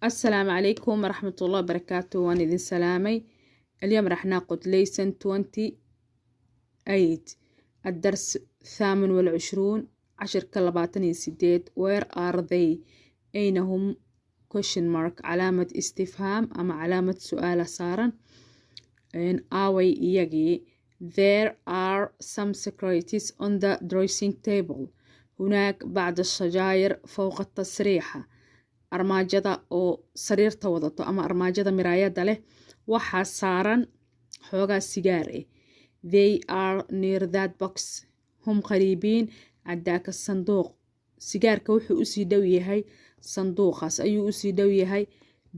السلام عليكم ورحمة الله وبركاته. وأنا إذن سلامي. اليوم رح ناخد ليسن 28 الدرس 28 10 كلباتني سديد. Where are they؟ أين هم؟ question mark علامة استفهام أما علامة سؤال صارا. إن آوي يجي there are some securities on the dressing table. هناك بعض الشجاير فوق التسريحة. armaajada oo sariirta wadato ama armaajada miraayada leh waxaa saaran xoogaa sigaar ah. They are near that box. hum qariibiin cadaaka sanduuq. sigaarka wuxuu usii dhow yahay sanduuqaas ayuu usii dhow yahay.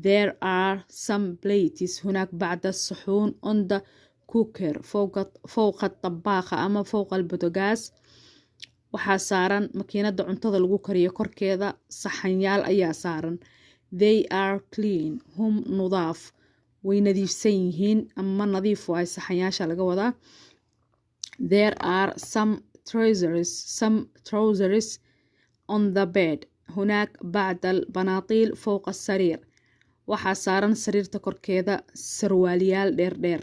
There are some plates. هناك بعض الصحون on the cooker فوق الطباخة ama فوق البوتاجاز. waxaa saaran makiinada cuntada lagu kariyo korkeeda saxanyaal ayaa saaran. They are clean. hum nudaaf. way nadiifsan yihiin ama nadiif waay saxanyaasha laga wadaa. There are some trousers on the bed. هناك بعض البناطيل فوق السرير. waxaa saaran sariirta korkeeda sarwaalyaal dheer dheer.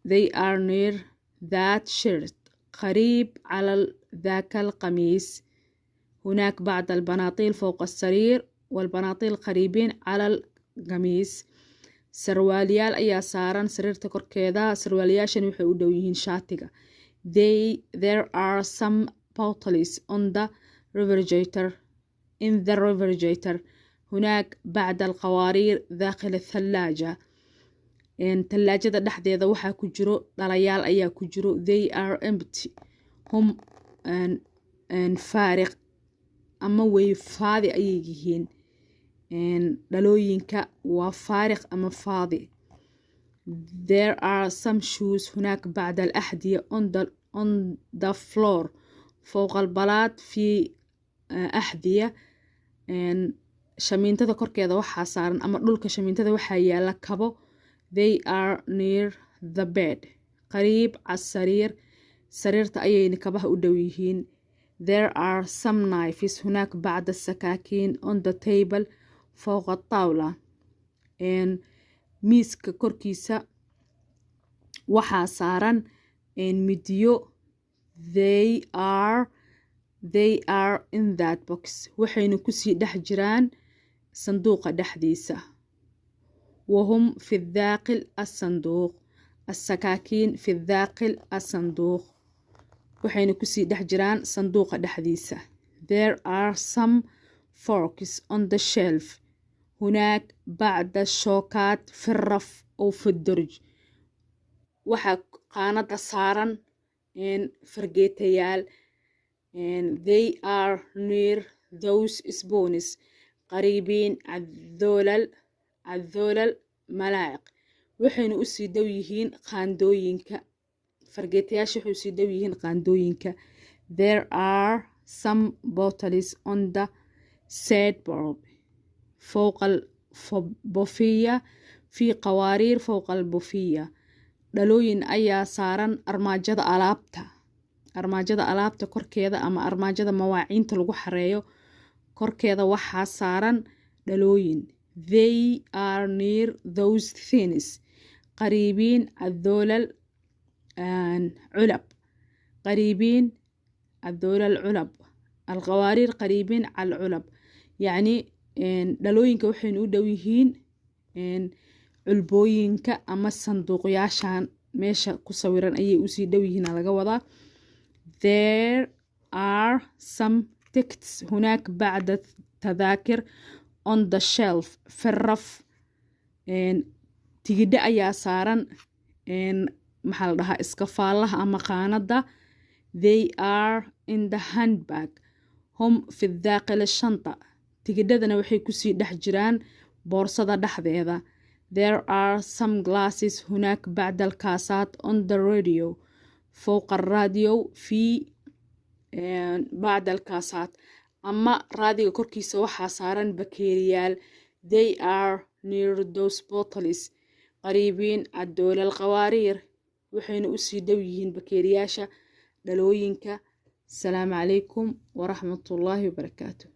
They are near that shirt. قريب على ذاك القميص. هناك بعض البناطيل فوق السرير والبناطيل قريبين على القميص. سرواليال ayaa saaran sariirta korkeeda. sarwaalyaashan waxay u dhow yihiin shaatiga. There are some bottles on the refrigerator. in the refrigerator. هناك بعض القوارير داخل الثلاجة. تلاجada dhexdeeda waxaa ku jiro dhalayaal ayaa ku jiro. They are empty. hum faariq ama way faadi ayay yihiin. dhalooyinka waa faariq ama faadi. There are some shoes. هناك بعض الأحذية on the floor فوق البلاط في أحذية. shamiintada korkeeda waxaa saaran ama dhulka shamiintada waxaa yaala kabo. They are near the bed. قريب على السرير. سريرتا أيين كبه أدويهين. There are some knives. هناك بعض السكاكين on the table فوق الطاولة. ميسك كوركيسة waxaa saaran midyo. They are in that box. waxayna kusii dhex jiraan sanduuqa dhexdiisa. وهم في الداخل الصندوق. السكاكين في الداخل الصندوق. waxayna kusii dhex jiraan sanduuqa dhexdiisa. There are some forks on the shelf. هناك بعض الشوكات في الرف أو في الدرج. waxaa qaanada saaran fargeetayaal. They are near those spoons. قريبين عذولل ملاعق. waxayna usii dhow yihiin qaandooyinka. fargeetayaasha waxay usii dhow yihiin qaandooyinka. There are some bottles on the sideboard فوق البوفية. في قوارير فوق البوفية. dhalooyin ayaa saaran armaajada alaabta korkeeda ama armaajada mawaaciinta lagu xareeyo korkeeda waxaa saaran dhalooyin. They are near those things. قريبين عذول العلب. قريبين عذول العلب. القوارير قريبين على العلب. يعني dhalooyinka waxayna u dhow yihiin culbooyinka ama sanduuqyaashan meesha ku sawiran ayay usii dhow yihiin laga wadaa. There are some tickets. هناك بعض التذاكر on the shelf في الرف. tigidho ayaa saaran maxaa la dhahaa iskafaalaha ama qaanada. They are in the handbag. hum في الداخل الشنطة. tigidhadana waxay kusii dhex jiraan boorsada dhexdeeda. There are some glasses. هناك بعض الكاسات on the radio فوق الراديو. في بعض الكاسات ama raadiga korkiisa waxaa saaran bakeeriyaal. They are near those bottles. qariibiin cadoolal qawaariir. waxayna usii dhow yihiin bakeeriyaasha dhalooyinka السلام عليكم ورحمة الله وبركاته.